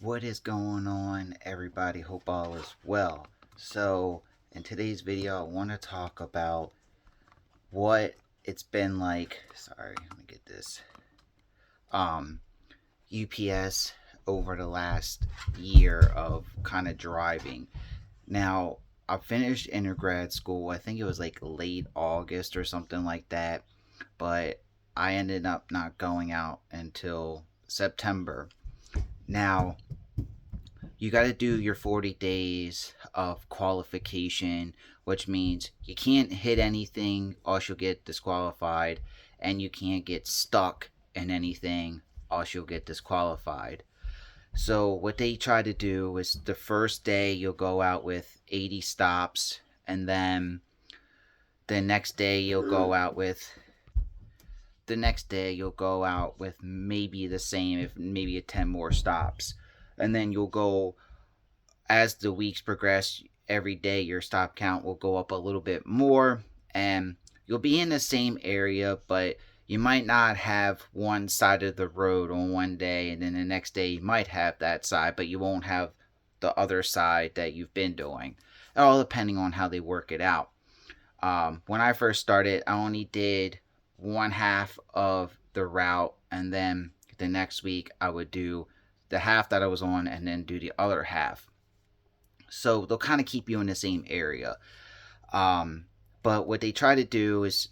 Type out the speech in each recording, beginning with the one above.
What is going on, everybody? Hope all is well. So, in today's video, I want to talk about what it's been like. Sorry, let me get this. Um, UPS over the last year of kind of driving. Now, I finished undergrad school. I think it was like late August or something like that, but I ended up not going out until September. Now, you got to do your 40 days of qualification, which means you can't hit anything or you'll get disqualified, and you can't get stuck in anything or you'll get disqualified. So, what they try to do is the first day you'll go out with 80 stops, and then the next day you'll go out with maybe the same, if maybe a 10 more stops, and then you'll go as the weeks progress. Every day your stop count will go up a little bit more, and you'll be in the same area, but you might not have one side of the road on one day, and then the next day you might have that side, but you won't have the other side that you've been doing, all depending on how they work it out. When I first started, I only did one half of the route, and then the next week I would do the half that I was on and then do the other half. So they'll kind of keep you in the same area. Um, but what they try to do is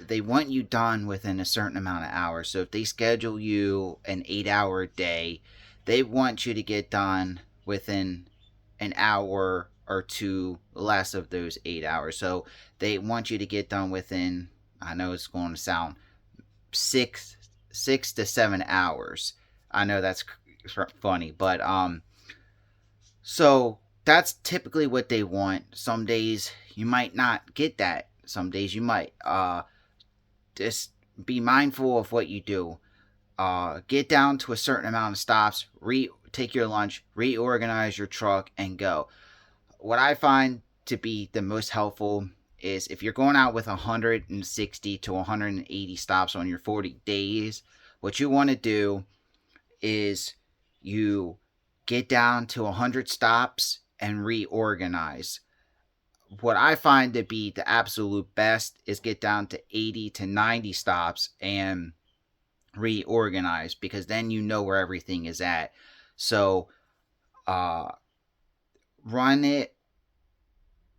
they want you done within a certain amount of hours. So if they schedule you an 8-hour day, they want you to get done within an hour or two less of those 8 hours. So they want you to get done within, I know it's going to sound six to 7 hours. I know that's funny, but so that's typically what they want. Some days you might not get that. Some days you might. Just be mindful of what you do. Get down to a certain amount of stops. Take your lunch. Reorganize your truck and go. What I find to be the most helpful is if you're going out with 160 to 180 stops on your 40 days, what you want to do is you get down to 100 stops and reorganize. What I find to be the absolute best is get down to 80 to 90 stops and reorganize, because then you know where everything is at. So uh, run it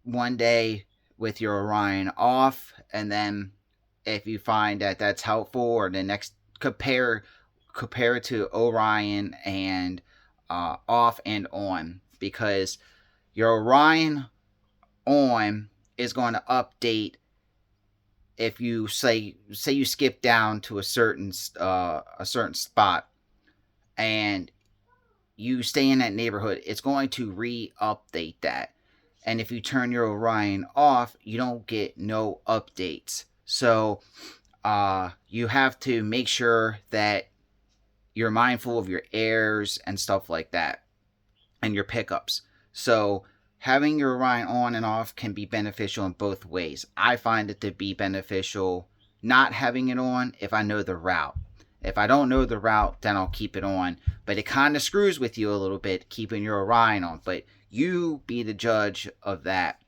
one day with your Orion off, and then if you find that that's helpful, or the next compare it to Orion and off and on, because your Orion on is going to update if you say you skip down to a certain spot and you stay in that neighborhood, it's going to re-update that. And if you turn your Orion off, you don't get no updates. So you have to make sure that you're mindful of your errors and stuff like that, and your pickups. So having your Orion on and off can be beneficial in both ways. I find it to be beneficial not having it on if I know the route. If I don't know the route, then I'll keep it on. But it kind of screws with you a little bit keeping your Orion on. But you be the judge of that.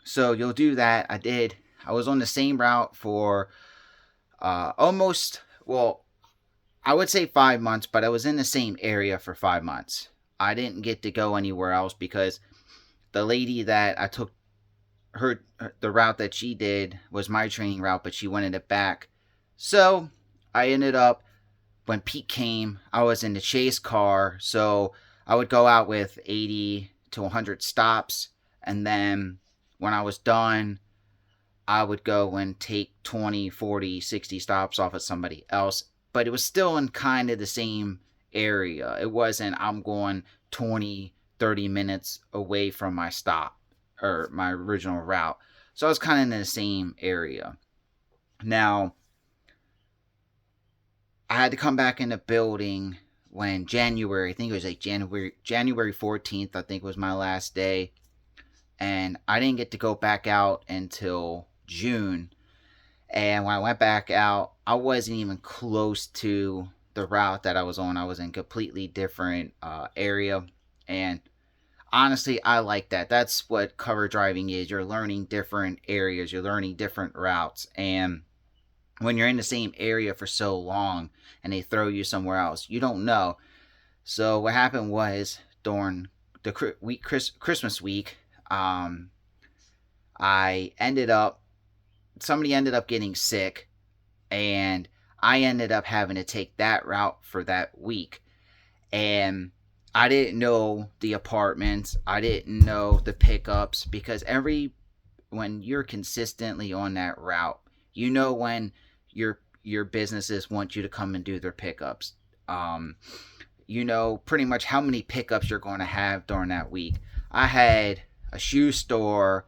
So you'll do that. I was on the same route for almost, well, I would say 5 months, but I was in the same area for 5 months. I didn't get to go anywhere else because the lady that I took the route that she did was my training route, but she wanted it back. So I ended up, when peak came, I was in the chase car. So I would go out with 80 to 100 stops, and then when I was done, I would go and take 20, 40, 60 stops off of somebody else. But it was still in kind of the same area. It wasn't I'm going 20, 30 minutes away from my stop or my original route. So I was kind of in the same area. Now, I had to come back in the building when January, I think it was like January 14th, I think was my last day. And I didn't get to go back out until June. And when I went back out, I wasn't even close to the route that I was on. I was in a completely different area, and honestly, I like that. That's what cover driving is. You're learning different areas, you're learning different routes, and when you're in the same area for so long and they throw you somewhere else, you don't know. So what happened was during the Christmas week, I ended up somebody ended up getting sick, and I ended up having to take that route for that week. And I didn't know the apartments, I didn't know the pickups, because when you're consistently on that route, you know when your businesses want you to come and do their pickups. Um, you know pretty much how many pickups you're going to have during that week. I had a shoe store,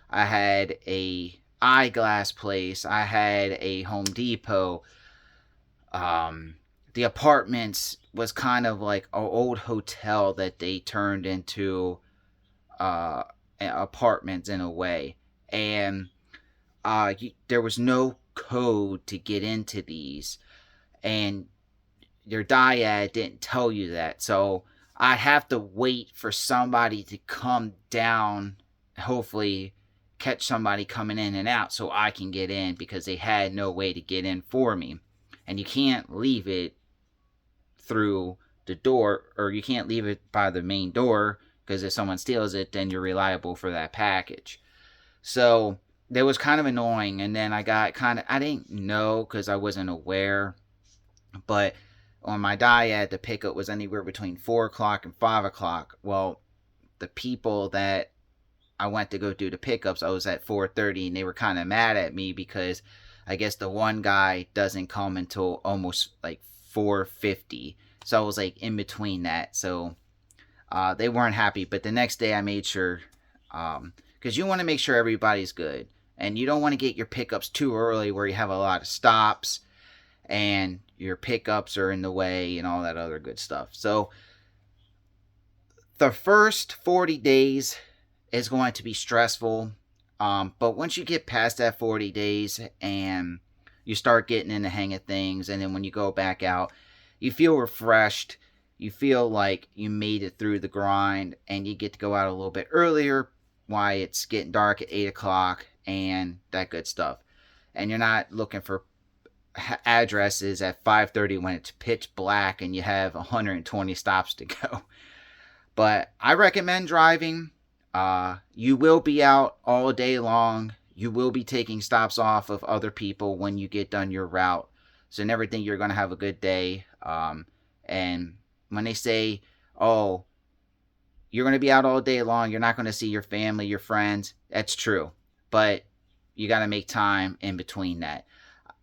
I had a eyeglass place, I had a Home Depot. Um, the apartments was kind of like an old hotel that they turned into uh, apartments in a way, and there was no code to get into these, and your dyad didn't tell you that. So I have to wait for somebody to come down, hopefully catch somebody coming in and out so I can get in, because they had no way to get in for me. And you can't leave it through the door, or you can't leave it by the main door, because if someone steals it, then you're reliable for that package. So that was kind of annoying. And then I didn't know because I wasn't aware, but on my dyad, the pickup was anywhere between 4 o'clock and 5 o'clock. Well, the people that I went to go do the pickups, I was at 4:30, and they were kind of mad at me because I guess the one guy doesn't come until almost like 4:50. So I was like in between that. So they weren't happy. But the next day I made sure, because you want to make sure everybody's good. And you don't want to get your pickups too early where you have a lot of stops and your pickups are in the way and all that other good stuff. So the first 40 days is going to be stressful. But once you get past that 40 days and you start getting in the hang of things, and then when you go back out, you feel refreshed. You feel like you made it through the grind, and you get to go out a little bit earlier. Why it's getting dark at 8 o'clock and that good stuff. And you're not looking for addresses at 5:30 when it's pitch black and you have 120 stops to go. But I recommend driving. You will be out all day long. You will be taking stops off of other people when you get done your route. So never think you're going to have a good day. And when they say, oh, you're going to be out all day long, you're not going to see your family, your friends, that's true. But you got to make time in between that.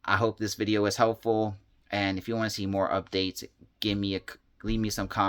I hope this video was helpful. And if you want to see more updates, leave me some comments.